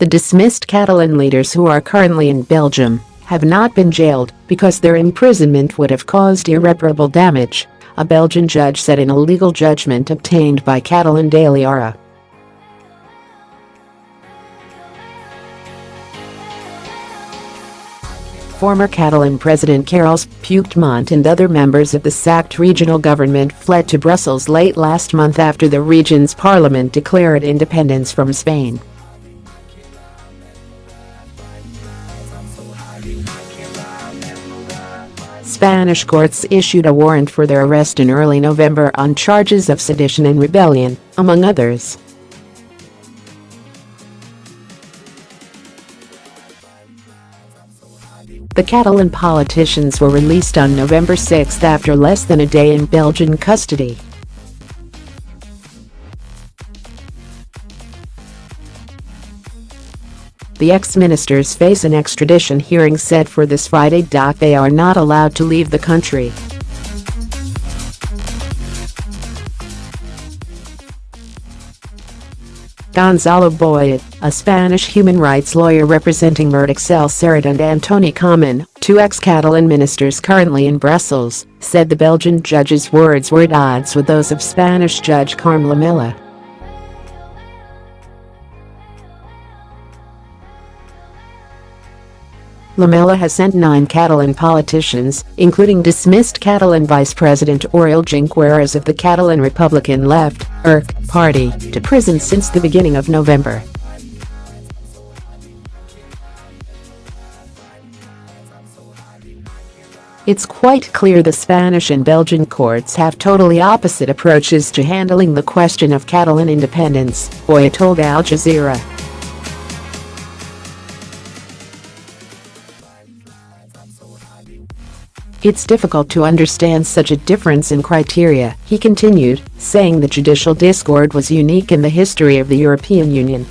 The dismissed Catalan leaders who are currently in Belgium have not been jailed because their imprisonment would have caused irreparable damage, a Belgian judge said in a legal judgment obtained by Catalan daily Ara. Former Catalan President Carles Puigdemont and other members of the sacked regional government fled to Brussels late last month after the region's parliament declared independence from Spain. Spanish courts issued a warrant for their arrest in early November on charges of sedition and rebellion, among others. The Catalan politicians were released on November 6 after less than a day in Belgian custody. The ex-ministers face an extradition hearing set for this Friday. They are not allowed to leave the country. Gonzalo Boyet, a Spanish human rights lawyer representing Mertexel Serret and Antoni Comín, two ex-Catalan ministers currently in Brussels, said the Belgian judge's words were at odds with those of Spanish Judge Carme Lamela. Lamela has sent 9 Catalan politicians, including dismissed Catalan Vice President Oriol Junqueras of the Catalan Republican Left (ERC) party, to prison since the beginning of November. It's quite clear the Spanish and Belgian courts have totally opposite approaches to handling the question of Catalan independence, Boyet told Al Jazeera. It's difficult to understand such a difference in criteria, he continued, saying the judicial discord was unique in the history of the European Union.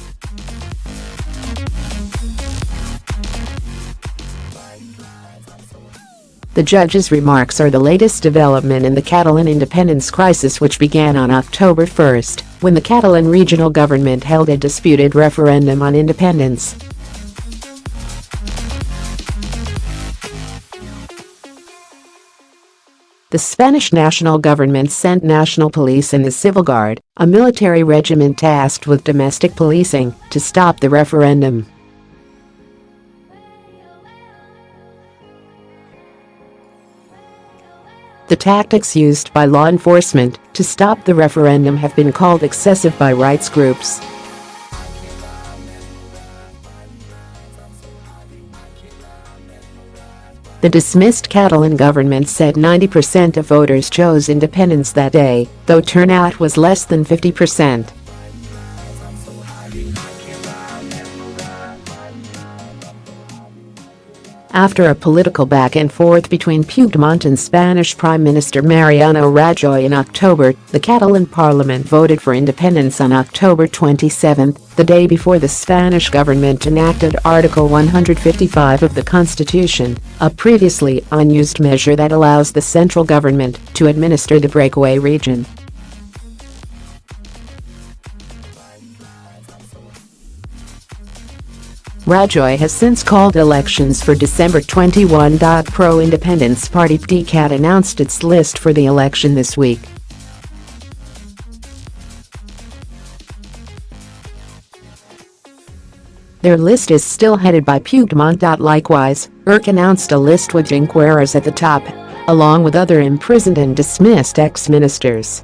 The judge's remarks are the latest development in the Catalan independence crisis, which began on October 1, when the Catalan regional government held a disputed referendum on independence. The Spanish national government sent national police and the Civil Guard, a military regiment tasked with domestic policing, to stop the referendum. The tactics used by law enforcement to stop the referendum have been called excessive by rights groups. The dismissed Catalan government said 90% of voters chose independence that day, though turnout was less than 50%. After a political back-and-forth between Puigdemont and Spanish Prime Minister Mariano Rajoy in October, the Catalan parliament voted for independence on October 27, the day before the Spanish government enacted Article 155 of the Constitution, a previously unused measure that allows the central government to administer the breakaway region. Rajoy has since called elections for December 21. Pro-independence party PDeCAT announced its list for the election this week. Their list is still headed by Puigdemont. Likewise, ERC announced a list with Junqueras at the top, along with other imprisoned and dismissed ex-ministers.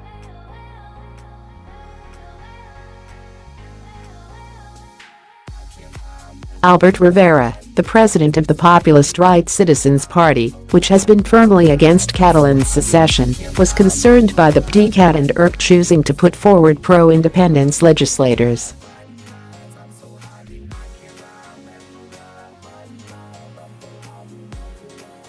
Albert Rivera, the president of the populist Right Citizens Party, which has been firmly against Catalan secession, was concerned by the PDeCAT and ERC choosing to put forward pro-independence legislators.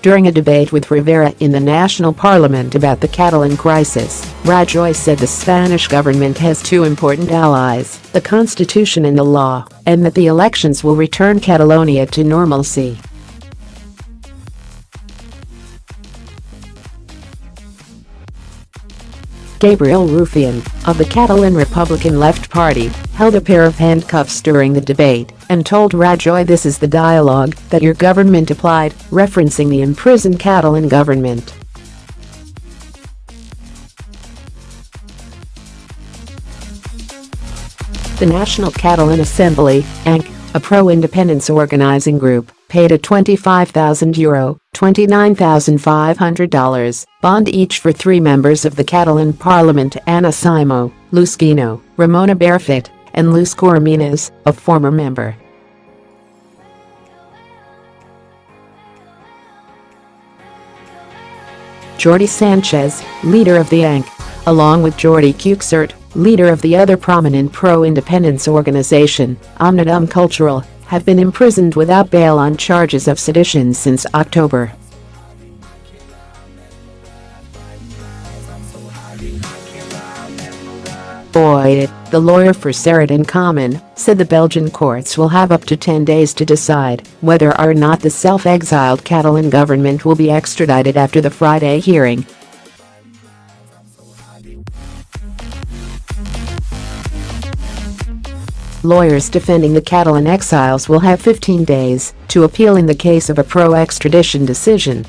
During a debate with Rivera in the national parliament about the Catalan crisis, Rajoy said the Spanish government has two important allies, the constitution and the law, and that the elections will return Catalonia to normalcy. Gabriel Rufián, of the Catalan Republican Left Party, held a pair of handcuffs during the debate, and told Rajoy this is the dialogue that your government applied, referencing the imprisoned Catalan government. The National Catalan Assembly, ANC, a pro-independence organizing group, paid a €25,000 $29,500 bond each for three members of the Catalan Parliament: Anna Simó, Lluís Guinó, Ramona Barrufet, and Lluís Corominas, a former member. Jordi Sánchez, leader of the ANC, along with Jordi Cuixart, leader of the other prominent pro-independence organization, Òmnium Cultural, have been imprisoned without bail on charges of sedition since October. Boyd, the lawyer for Sarratt and Common, said the Belgian courts will have up to 10 days to decide whether or not the self-exiled Catalan government will be extradited after the Friday hearing. Lawyers defending the Catalan exiles will have 15 days to appeal in the case of a pro-extradition decision.